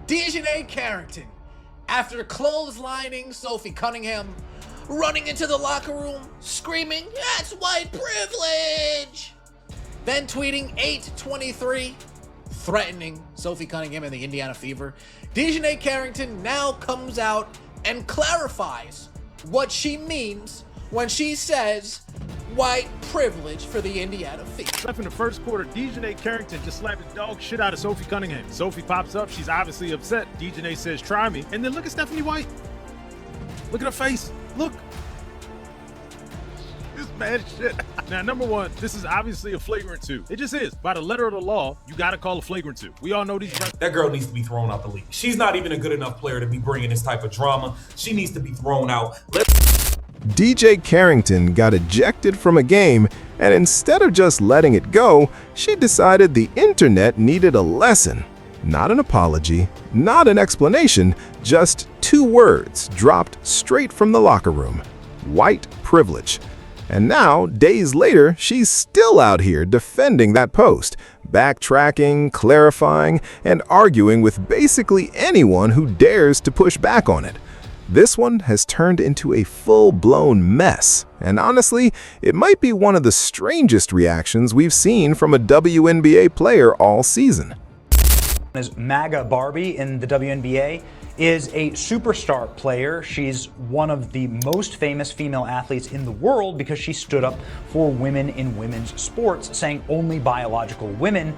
DiJonai Carrington, after clotheslining Sophie Cunningham, running into the locker room, screaming, "That's white privilege!" Then tweeting 8/23, threatening Sophie Cunningham and the Indiana Fever. DiJonai Carrington now comes out and clarifies what she means when she says white privilege for the Indiana Fever. Left in the first quarter, DiJonai Carrington just slapped the dog shit out of Sophie Cunningham. Sophie pops up, she's obviously upset. DiJonai says, "Try me." And then look at Stephanie White. Look at her face. Look. This mad shit. Now, number one, this is obviously a flagrant 2. It just is. By the letter of the law, you got to call a flagrant 2. We all know these. That girl needs to be thrown out the league. She's not even a good enough player to be bringing this type of drama. She needs to be thrown out. DiJonai Carrington got ejected from a game, and instead of just letting it go, she decided the internet needed a lesson. Not an apology, not an explanation, just 2 words dropped straight from the locker room: white privilege. And now, days later, she's still out here defending that post, backtracking, clarifying, and arguing with basically anyone who dares to push back on it. This one has turned into a full-blown mess, and honestly, it might be one of the strangest reactions we've seen from a WNBA player all season. As MAGA Barbie in the WNBA is a superstar player. She's one of the most famous female athletes in the world because she stood up for women in women's sports, saying only biological women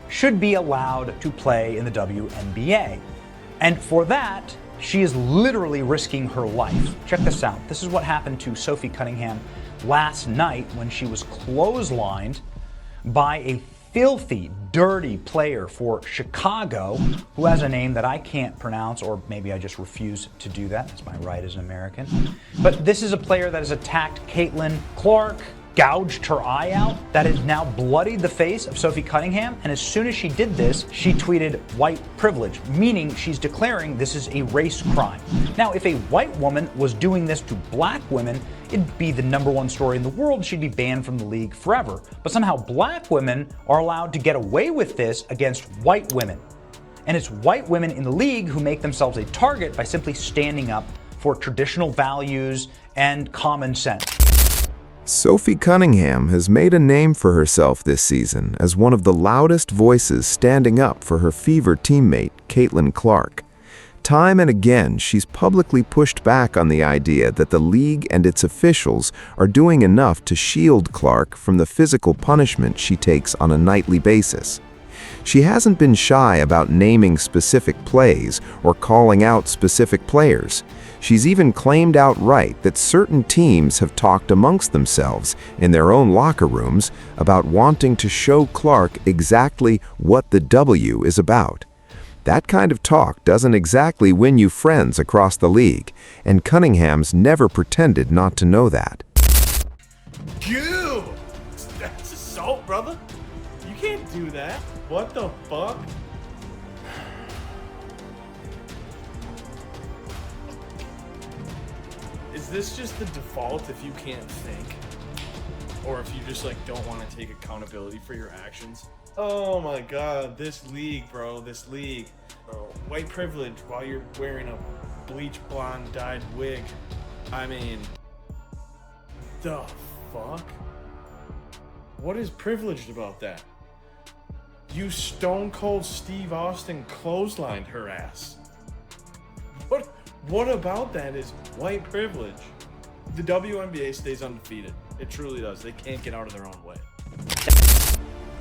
should be allowed to play in the WNBA. And for that, she is literally risking her life. Check this out. This is what happened to Sophie Cunningham last night when she was clotheslined by a filthy, dirty player for Chicago who has a name that I can't pronounce, or maybe I just refuse to do that. That's my right as an American. But this is a player that has attacked Caitlin Clark, gouged her eye out, that has now bloodied the face of Sophie Cunningham. And as soon as she did this, she tweeted white privilege, meaning she's declaring this is a race crime. Now, if a white woman was doing this to black women, it'd be the #1 story in the world. She'd be banned from the league forever. But somehow black women are allowed to get away with this against white women. And it's white women in the league who make themselves a target by simply standing up for traditional values and common sense. Sophie Cunningham has made a name for herself this season as one of the loudest voices standing up for her Fever teammate, Caitlin Clark. Time and again, she's publicly pushed back on the idea that the league and its officials are doing enough to shield Clark from the physical punishment she takes on a nightly basis. She hasn't been shy about naming specific plays or calling out specific players. She's even claimed outright that certain teams have talked amongst themselves in their own locker rooms about wanting to show Clark exactly what the W is about. That kind of talk doesn't exactly win you friends across the league, and Cunningham's never pretended not to know that. Ew! That's assault, brother. You can't do that. What the fuck? Is this just the default if you can't think? Or if you just like don't want to take accountability for your actions? Oh my god, this league, bro, this league. Bro, white privilege while you're wearing a bleach blonde dyed wig. I mean, the fuck? What is privileged about that? You Stone Cold Steve Austin clotheslined her ass. What about that is white privilege? The WNBA stays undefeated. It truly does. They can't get out of their own way.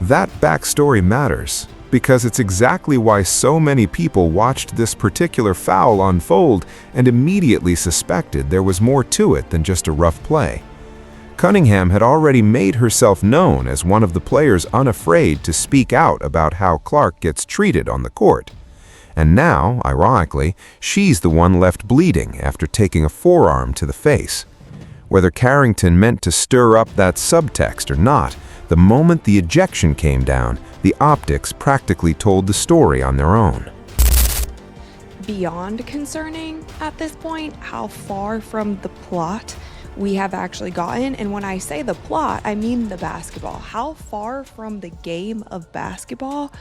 That backstory matters, because it's exactly why so many people watched this particular foul unfold and immediately suspected there was more to it than just a rough play. Cunningham had already made herself known as one of the players unafraid to speak out about how Clark gets treated on the court. And now, ironically, she's the one left bleeding after taking a forearm to the face. Whether Carrington meant to stir up that subtext or not, the moment the ejection came down, the optics practically told the story on their own. Beyond concerning at this point how far from the plot we have actually gotten. And when I say the plot, I mean the basketball. How far from the game of basketball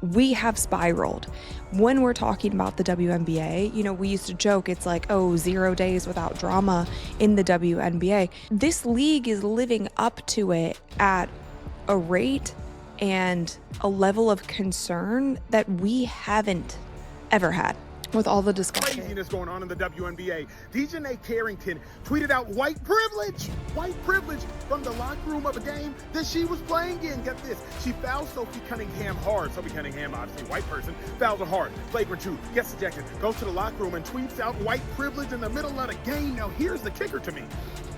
we have spiraled. When we're talking about the WNBA, you know, we used to joke, it's like, oh, 0 days without drama in the WNBA. This league is living up to it at a rate and a level of concern that we haven't ever had. With all the discussion. Craziness going on in the WNBA. DiJonai Carrington tweeted out white privilege from the locker room of a game that she was playing in. Get this, she fouled Sophie Cunningham hard. Sophie Cunningham, obviously white person, fouled her hard. Flagrant 2, gets ejected, goes to the locker room and tweets out white privilege in the middle of the game. Now here's the kicker to me.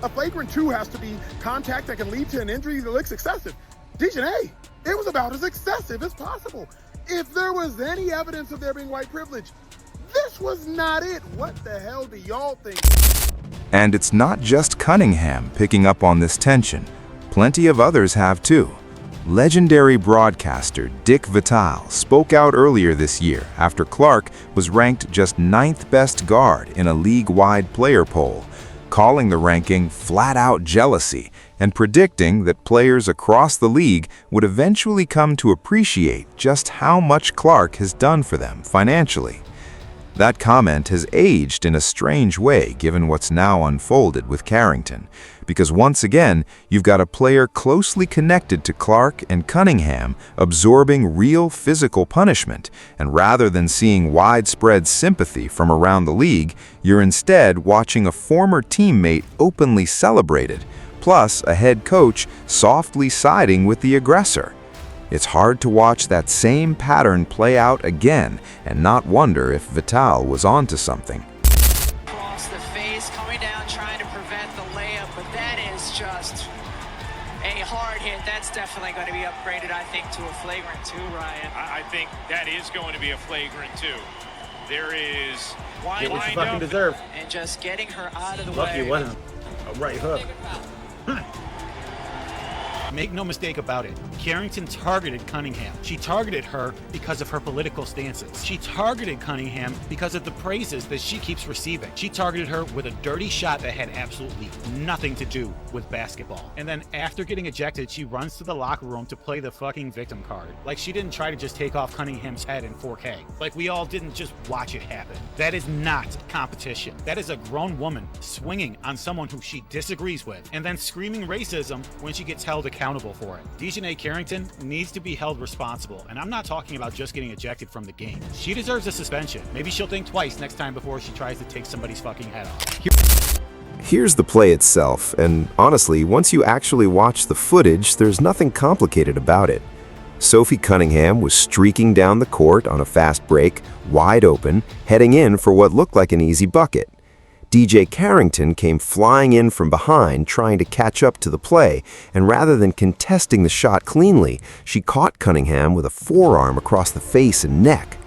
A flagrant 2 has to be contact that can lead to an injury that looks excessive. DiJonai, it was about as excessive as possible. If there was any evidence of there being white privilege, this was not it. What the hell do y'all think? And it's not just Cunningham picking up on this tension. Plenty of others have too. Legendary broadcaster Dick Vitale spoke out earlier this year after Clark was ranked just 9th best guard in a league-wide player poll, calling the ranking flat-out jealousy and predicting that players across the league would eventually come to appreciate just how much Clark has done for them financially. That comment has aged in a strange way given what's now unfolded with Carrington, because once again, you've got a player closely connected to Clark and Cunningham absorbing real physical punishment, and rather than seeing widespread sympathy from around the league, you're instead watching a former teammate openly celebrated, plus a head coach softly siding with the aggressor. It's hard to watch that same pattern play out again and not wonder if Vitale was onto something. Across the face, coming down, trying to prevent the layup, but that is just a hard hit. That's definitely going to be upgraded, I think, to a flagrant 2, Ryan. I think that is going to be a flagrant 2. There is Get what you lined fucking up. deserve. And just getting her out of the Lucky way. it wasn't a right hook. Make no mistake about it, Carrington targeted Cunningham. She targeted her because of her political stances. She targeted Cunningham because of the praises that she keeps receiving. She targeted her with a dirty shot that had absolutely nothing to do with basketball. And then after getting ejected, she runs to the locker room to play the fucking victim card. Like she didn't try to just take off Cunningham's head in 4K. Like we all didn't just watch it happen. That is not competition. That is a grown woman swinging on someone who she disagrees with and then screaming racism when she gets held accountable for it. DiJonai Carrington needs to be held responsible, and I'm not talking about just getting ejected from the game. She deserves a suspension. Maybe she'll think twice next time before she tries to take somebody's fucking head off. Here's the play itself, and honestly, once you actually watch the footage, there's nothing complicated about it. Sophie Cunningham was streaking down the court on a fast break, wide open, heading in for what looked like an easy bucket. DJ Carrington came flying in from behind, trying to catch up to the play, and rather than contesting the shot cleanly, she caught Cunningham with a forearm across the face and neck.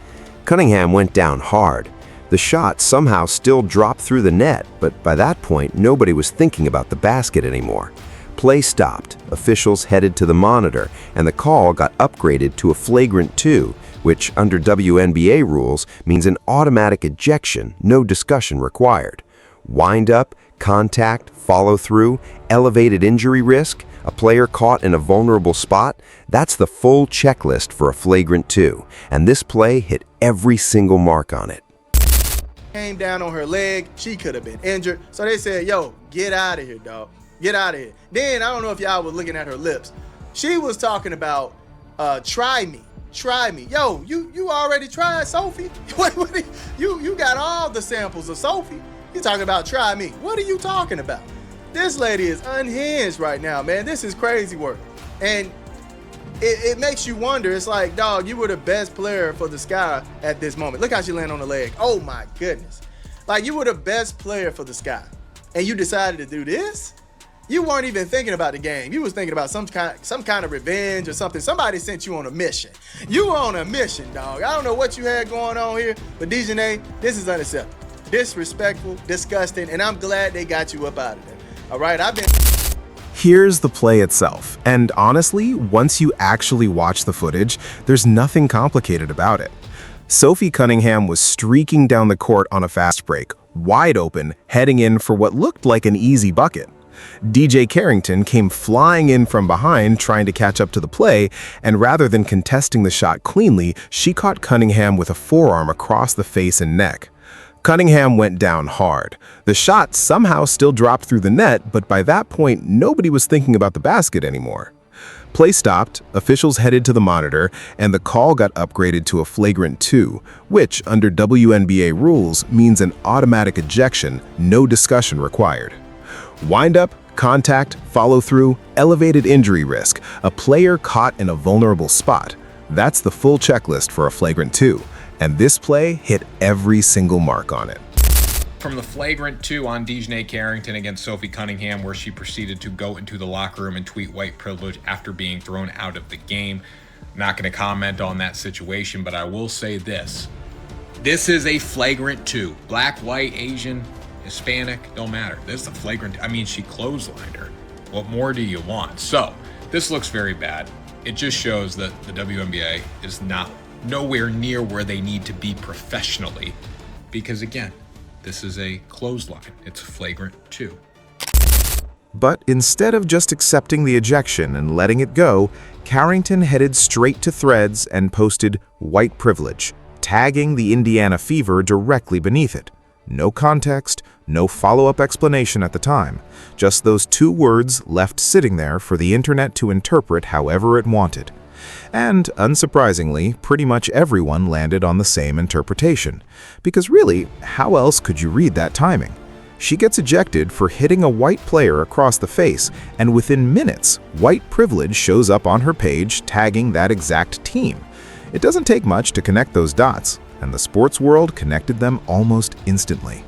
Cunningham went down hard. The shot somehow still dropped through the net, but by that point, nobody was thinking about the basket anymore. Play stopped, officials headed to the monitor, and the call got upgraded to a flagrant 2, which under WNBA rules means an automatic ejection, no discussion required. Wind up, contact, follow through, elevated injury risk, a player caught in a vulnerable spot, that's the full checklist for a flagrant 2, and this play hit every single mark on it. Came down on her leg, she could have been injured, so they said, yo, get out of here, dog. Get out of here. Then, I don't know if y'all was looking at her lips. She was talking about, try me. Try me. Yo, you already tried Sophie? You got all the samples of Sophie. You talking about try me. What are you talking about? This lady is unhinged right now, man. This is crazy work. And it makes you wonder. It's like, dog, you were the best player for the Sky at this moment. Look how she landed on the leg. Oh my goodness. Like, you were the best player for the Sky, and you decided to do this? You weren't even thinking about the game. You was thinking about some kind of revenge or something. Somebody sent you on a mission. You were on a mission, dog. I don't know what you had going on here, but DiJonai, this is unacceptable. Disrespectful, disgusting, and I'm glad they got you up out of there. All right, Here's the play itself, and honestly, once you actually watch the footage, there's nothing complicated about it. Sophie Cunningham was streaking down the court on a fast break, wide open, heading in for what looked like an easy bucket. DiJonai Carrington came flying in from behind trying to catch up to the play, and rather than contesting the shot cleanly, she caught Cunningham with a forearm across the face and neck. Cunningham went down hard. The shot somehow still dropped through the net, but by that point, nobody was thinking about the basket anymore. Play stopped, officials headed to the monitor, and the call got upgraded to a flagrant 2, which, under WNBA rules, means an automatic ejection, no discussion required. Wind-up, contact, follow-through, elevated injury risk, a player caught in a vulnerable spot. That's the full checklist for a flagrant 2, and this play hit every single mark on it. From the flagrant 2 on DiJonai Carrington against Sophie Cunningham, where she proceeded to go into the locker room and tweet white privilege after being thrown out of the game. I'm not going to comment on that situation, but I will say this. This is a flagrant 2. Black, white, Asian, Hispanic, don't matter. This is a flagrant. I mean, she clotheslined her. What more do you want? So, this looks very bad. It just shows that the WNBA is nowhere near where they need to be professionally, because again, this is a clothesline. It's flagrant 2. But instead of just accepting the ejection and letting it go, Carrington headed straight to Threads and posted "white privilege," tagging the Indiana Fever directly beneath it. No context, no follow-up explanation at the time, just those 2 words left sitting there for the internet to interpret however it wanted. And, unsurprisingly, pretty much everyone landed on the same interpretation. Because really, how else could you read that timing? She gets ejected for hitting a white player across the face, and within minutes, white privilege shows up on her page tagging that exact team. It doesn't take much to connect those dots, and the sports world connected them almost instantly.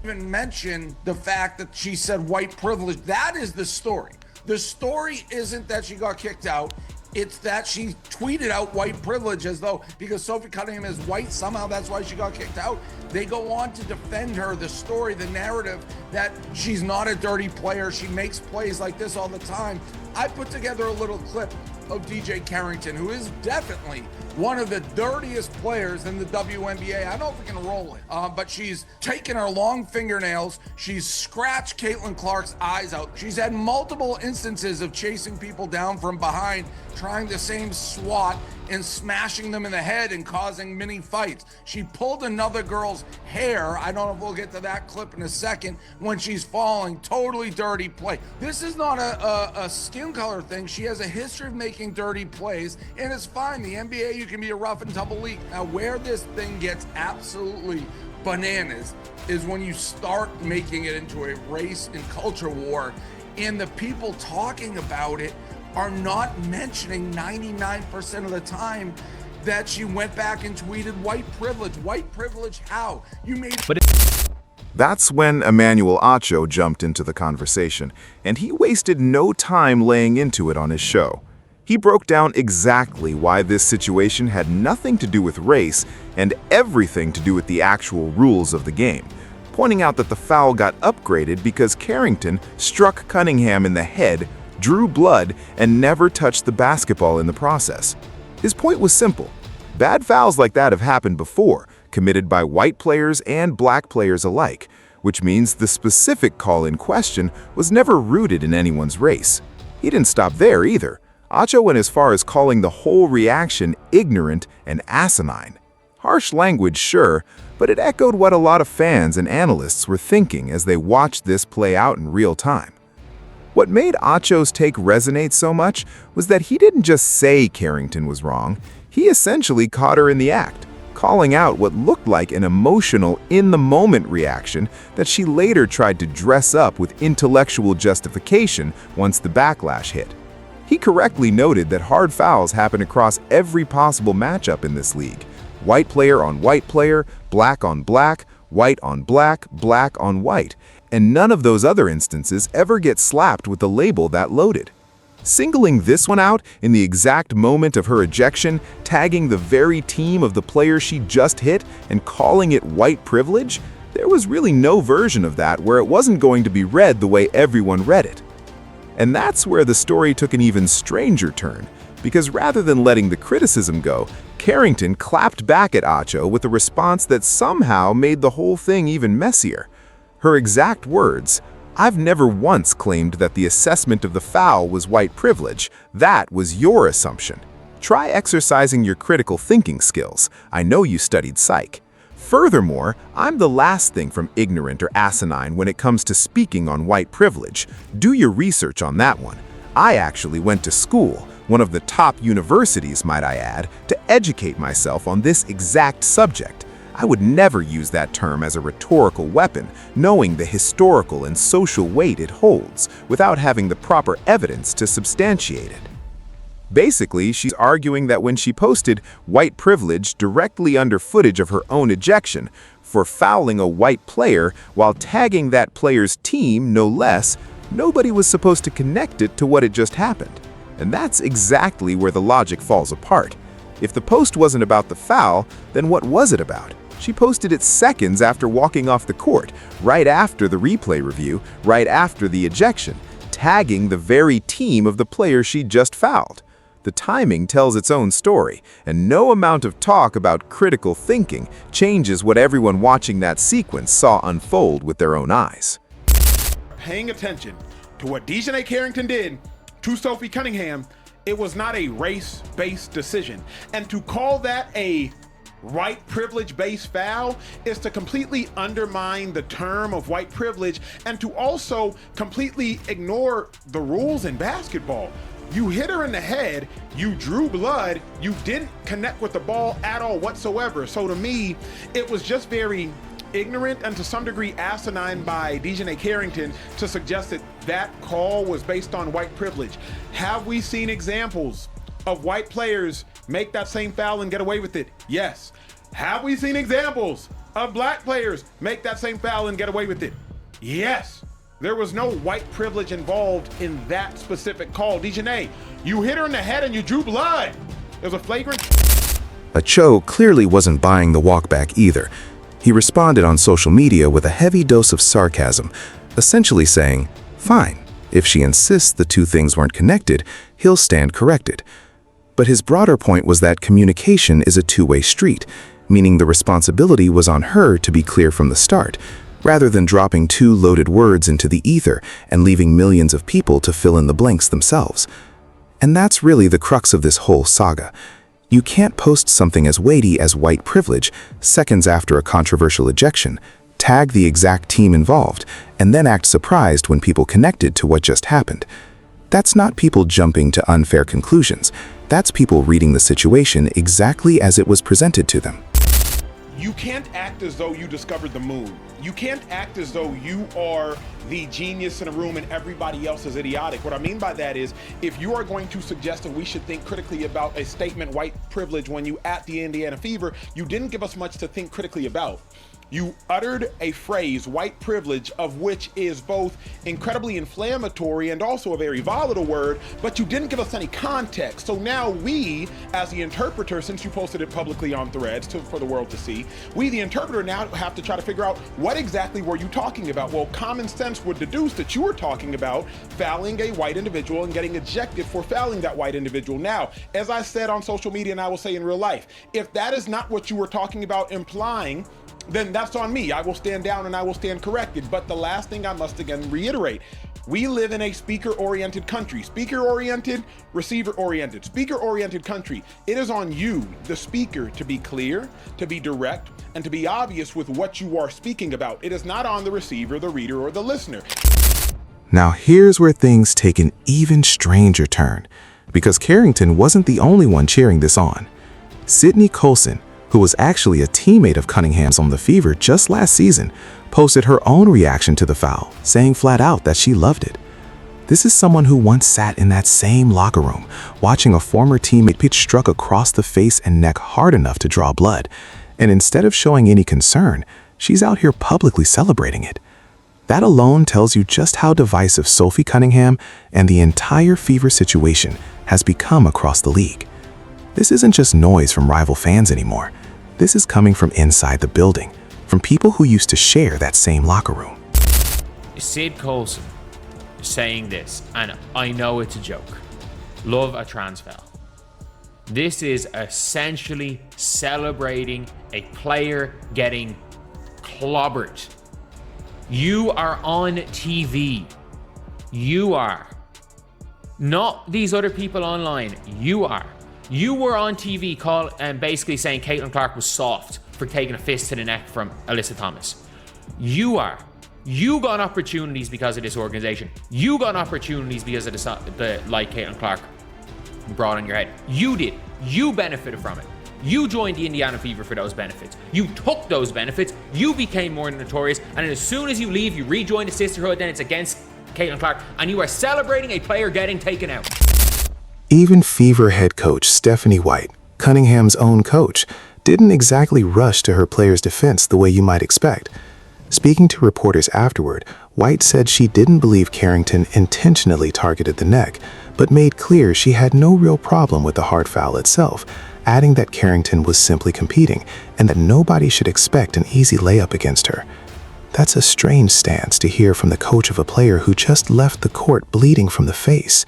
Even mention the fact that she said white privilege. That is the story. The story isn't that she got kicked out. It's that she tweeted out white privilege as though because Sophie Cunningham is white, somehow that's why she got kicked out. They go on to defend her, the story, the narrative that she's not a dirty player. She makes plays like this all the time. I put together a little clip of DiJonai Carrington, who is definitely one of the dirtiest players in the WNBA. I don't know if we can roll it, but she's taken her long fingernails. She's scratched Caitlin Clark's eyes out. She's had multiple instances of chasing people down from behind, trying the same swat and smashing them in the head and causing mini fights. She pulled another girl's hair. I don't know if we'll get to that clip in a second when she's falling. Totally dirty play. This is not a skin color thing. She has a history of making dirty plays, and it's fine. The NBA, you can be a rough and tumble league. Now, where this thing gets absolutely bananas is when you start making it into a race and culture war, and the people talking about it are not mentioning 99% of the time that she went back and tweeted white privilege. White privilege how? You made... That's when Emmanuel Acho jumped into the conversation, and he wasted no time laying into it on his show. He broke down exactly why this situation had nothing to do with race and everything to do with the actual rules of the game, pointing out that the foul got upgraded because Carrington struck Cunningham in the head, drew blood, and never touched the basketball in the process. His point was simple. Bad fouls like that have happened before, committed by white players and black players alike, which means the specific call in question was never rooted in anyone's race. He didn't stop there either. Acho went as far as calling the whole reaction ignorant and asinine. Harsh language, sure, but it echoed what a lot of fans and analysts were thinking as they watched this play out in real time. What made Acho's take resonate so much was that he didn't just say Carrington was wrong, he essentially caught her in the act, calling out what looked like an emotional, in-the-moment reaction that she later tried to dress up with intellectual justification once the backlash hit. He correctly noted that hard fouls happen across every possible matchup in this league. White player on white player, black on black, white on black, black on white, and none of those other instances ever get slapped with the label that loaded. Singling this one out in the exact moment of her ejection, tagging the very team of the player she just hit, and calling it white privilege, there was really no version of that where it wasn't going to be read the way everyone read it. And that's where the story took an even stranger turn, because rather than letting the criticism go, Carrington clapped back at Acho with a response that somehow made the whole thing even messier. Her exact words, I've never once claimed that the assessment of the foul was white privilege. That was your assumption. Try exercising your critical thinking skills. I know you studied psych. Furthermore, I'm the last thing from ignorant or asinine when it comes to speaking on white privilege. Do your research on that one. I actually went to school, one of the top universities, might I add, to educate myself on this exact subject. I would never use that term as a rhetorical weapon, knowing the historical and social weight it holds, without having the proper evidence to substantiate it. Basically, she's arguing that when she posted white privilege directly under footage of her own ejection for fouling a white player while tagging that player's team, no less, nobody was supposed to connect it to what had just happened. And that's exactly where the logic falls apart. If the post wasn't about the foul, then what was it about? She posted it seconds after walking off the court, right after the replay review, right after the ejection, tagging the very team of the player she just fouled. The timing tells its own story, and no amount of talk about critical thinking changes what everyone watching that sequence saw unfold with their own eyes. Paying attention to what DiJonai Carrington did to Sophie Cunningham, it was not a race-based decision. And to call that a white privilege-based foul is to completely undermine the term of white privilege and to also completely ignore the rules in basketball. You hit her in the head, you drew blood, you didn't connect with the ball at all whatsoever. So to me, it was just very ignorant and to some degree asinine by DiJonai Carrington to suggest that that call was based on white privilege. Have we seen examples of white players make that same foul and get away with it? Yes. Have we seen examples of black players make that same foul and get away with it? Yes. There was no white privilege involved in that specific call. DiJonai, you hit her in the head and you drew blood. It was a flagrant. Cho clearly wasn't buying the walk back either. He responded on social media with a heavy dose of sarcasm, essentially saying, fine, if she insists the two things weren't connected, he'll stand corrected. But his broader point was that communication is a two-way street, meaning the responsibility was on her to be clear from the start, rather than dropping two loaded words into the ether and leaving millions of people to fill in the blanks themselves. And that's really the crux of this whole saga. You can't post something as weighty as white privilege seconds after a controversial ejection, tag the exact team involved, and then act surprised when people connected to what just happened. That's not people jumping to unfair conclusions. That's people reading the situation exactly as it was presented to them. You can't act as though you discovered the moon. You can't act as though you are the genius in a room and everybody else is idiotic. What I mean by that is, if you are going to suggest that we should think critically about a statement, white privilege, when you at the Indiana Fever, you didn't give us much to think critically about. You uttered a phrase, white privilege, of which is both incredibly inflammatory and also a very volatile word, but you didn't give us any context. So now we, as the interpreter, since you posted it publicly on Threads for the world to see, we, the interpreter, now have to try to figure out what exactly were you talking about? Well, common sense would deduce that you were talking about fouling a white individual and getting ejected for fouling that white individual. Now, as I said on social media and I will say in real life, if that is not what you were talking about implying, then that's on me. I will stand down and I will stand corrected. But the last thing I must again reiterate, we live in a speaker-oriented country. Speaker-oriented, receiver-oriented. Speaker-oriented country. It is on you, the speaker, to be clear, to be direct, and to be obvious with what you are speaking about. It is not on the receiver, the reader, or the listener. Now here's where things take an even stranger turn, because Carrington wasn't the only one cheering this on. Sydney Colson, who was actually a teammate of Cunningham's on the Fever just last season, posted her own reaction to the foul, saying flat out that she loved it. This is someone who once sat in that same locker room, watching a former teammate pitch struck across the face and neck hard enough to draw blood, and instead of showing any concern, she's out here publicly celebrating it. That alone tells you just how divisive Sophie Cunningham and the entire Fever situation has become across the league. This isn't just noise from rival fans anymore. This is coming from inside the building, from people who used to share that same locker room. Sid Colson saying this, and I know it's a joke, love a trans foul. This is essentially celebrating a player getting clobbered You are on TV. You are. Not these other people online. You are. You were on TV basically saying Caitlin Clark was soft for taking a fist to the neck from Alyssa Thomas. You are. You got opportunities because of this organization. You got opportunities because of the like Caitlin Clark brought on your head. You did. You benefited from it. You joined the Indiana Fever for those benefits. You took those benefits. You became more notorious. And as soon as you leave, you rejoin the sisterhood, then it's against Caitlin Clark. And you are celebrating a player getting taken out. Even Fever head coach Stephanie White, Cunningham's own coach, didn't exactly rush to her player's defense the way you might expect. Speaking to reporters afterward, White said she didn't believe Carrington intentionally targeted the neck, but made clear she had no real problem with the hard foul itself, adding that Carrington was simply competing and that nobody should expect an easy layup against her. That's a strange stance to hear from the coach of a player who just left the court bleeding from the face.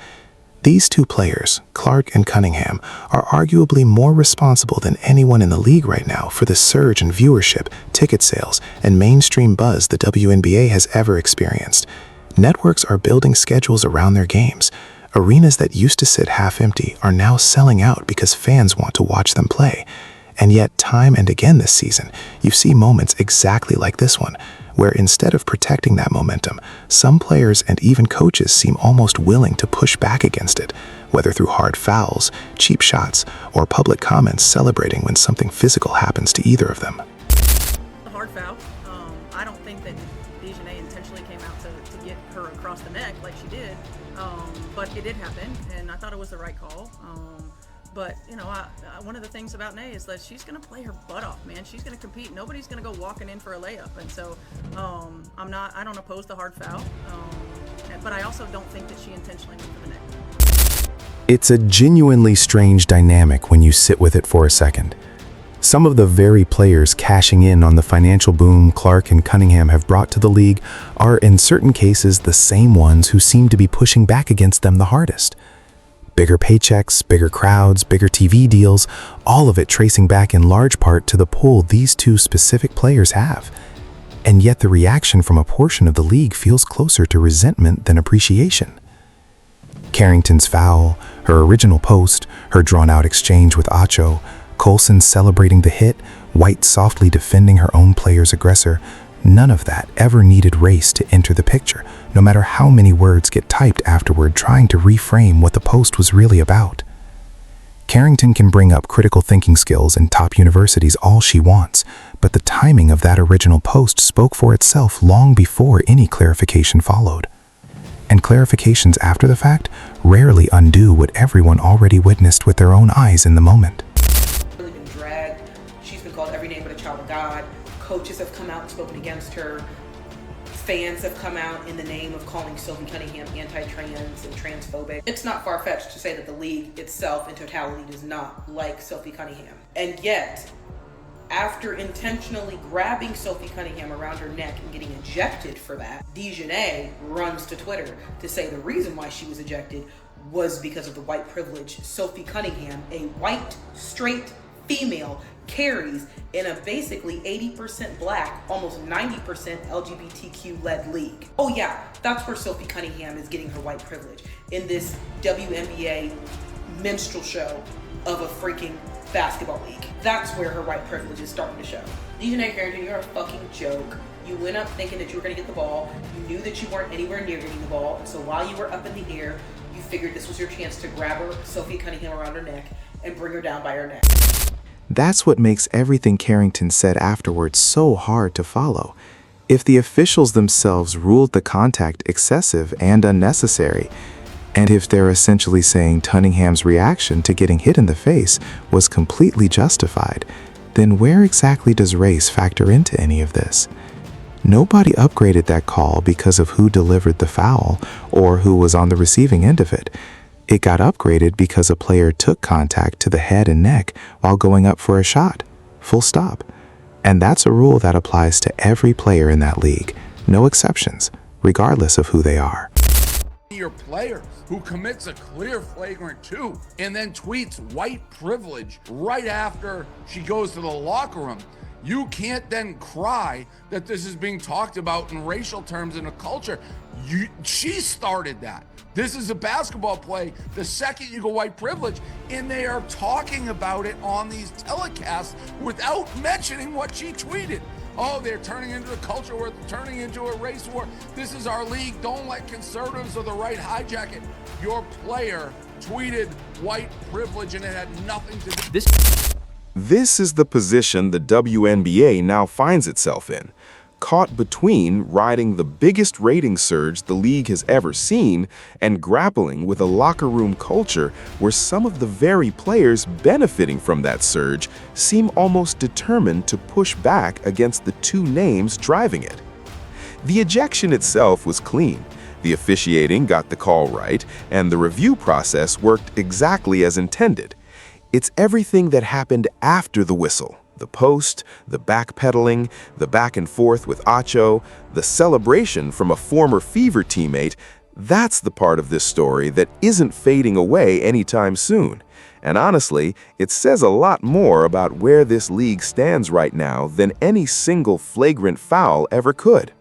These two players, Clark and Cunningham, are arguably more responsible than anyone in the league right now for the surge in viewership, ticket sales, and mainstream buzz the WNBA has ever experienced. Networks are building schedules around their games. Arenas that used to sit half empty are now selling out because fans want to watch them play. And yet, time and again this season, you see moments exactly like this one, where instead of protecting that momentum, some players and even coaches seem almost willing to push back against it, whether through hard fouls, cheap shots, or public comments celebrating when something physical happens to either of them. A hard foul. I don't think that DiJonai intentionally came out to get her across the neck like she did, but it did happen, and I thought it was the right call. But, you know, one of the things about Nay is that she's going to play her butt off, man. She's going to compete. Nobody's going to go walking in for a layup. And so I don't oppose the hard foul, but I also don't think that she intentionally went for the neck. It's a genuinely strange dynamic when you sit with it for a second. Some of the very players cashing in on the financial boom Clark and Cunningham have brought to the league are in certain cases the same ones who seem to be pushing back against them the hardest. Bigger paychecks, bigger crowds, bigger TV deals, all of it tracing back in large part to the pull these two specific players have. And yet the reaction from a portion of the league feels closer to resentment than appreciation. Carrington's foul, her original post, her drawn-out exchange with Acho, Colson celebrating the hit, White softly defending her own player's aggressor, none of that ever needed race to enter the picture, no matter how many words get typed afterward trying to reframe what the post was really about. Carrington can bring up critical thinking skills in top universities all she wants, but the timing of that original post spoke for itself long before any clarification followed. And clarifications after the fact rarely undo what everyone already witnessed with their own eyes in the moment. Really been dragged. She's been called every name but a child of God. Coaches have come out and spoken against her. Fans have come out in the name of calling Sophie Cunningham anti-trans and transphobic. It's not far-fetched to say that the league itself in totality does not like Sophie Cunningham. And yet, after intentionally grabbing Sophie Cunningham around her neck and getting ejected for that, DiJonai runs to Twitter to say the reason why she was ejected was because of the white privilege Sophie Cunningham, a white, straight female, carries in a basically 80% black, almost 90% LGBTQ-led league. Oh yeah, that's where Sophie Cunningham is getting her white privilege, in this WNBA minstrel show of a freaking basketball league. That's where her white privilege is starting to show. DiJonai Carrington, you're a fucking joke. You went up thinking that you were gonna get the ball. You knew that you weren't anywhere near getting the ball, so while you were up in the air, you figured this was your chance to grab her, Sophie Cunningham, around her neck and bring her down by her neck. That's what makes everything Carrington said afterwards so hard to follow. If the officials themselves ruled the contact excessive and unnecessary, and if they're essentially saying Cunningham's reaction to getting hit in the face was completely justified, then where exactly does race factor into any of this? Nobody upgraded that call because of who delivered the foul or who was on the receiving end of it. It got upgraded because a player took contact to the head and neck while going up for a shot. Full stop. And that's a rule that applies to every player in that league. No exceptions, regardless of who they are. Your player who commits a clear flagrant 2 and then tweets white privilege right after she goes to the locker room. You can't then cry that this is being talked about in racial terms in a culture. She started that. This is a basketball play. The second you go white privilege, and they are talking about it on these telecasts without mentioning what she tweeted. Oh, they're turning into a culture war, turning into a race war. This is our league. Don't let conservatives or the right hijack it. Your player tweeted white privilege, and it had nothing to do. This is the position the WNBA now finds itself in, caught between riding the biggest rating surge the league has ever seen and grappling with a locker room culture where some of the very players benefiting from that surge seem almost determined to push back against the two names driving it. The ejection itself was clean. The officiating got the call right, and the review process worked exactly as intended. It's everything that happened after the whistle. The post, the backpedaling, the back and forth with Acho, the celebration from a former Fever teammate, that's the part of this story that isn't fading away anytime soon. And honestly, it says a lot more about where this league stands right now than any single flagrant foul ever could.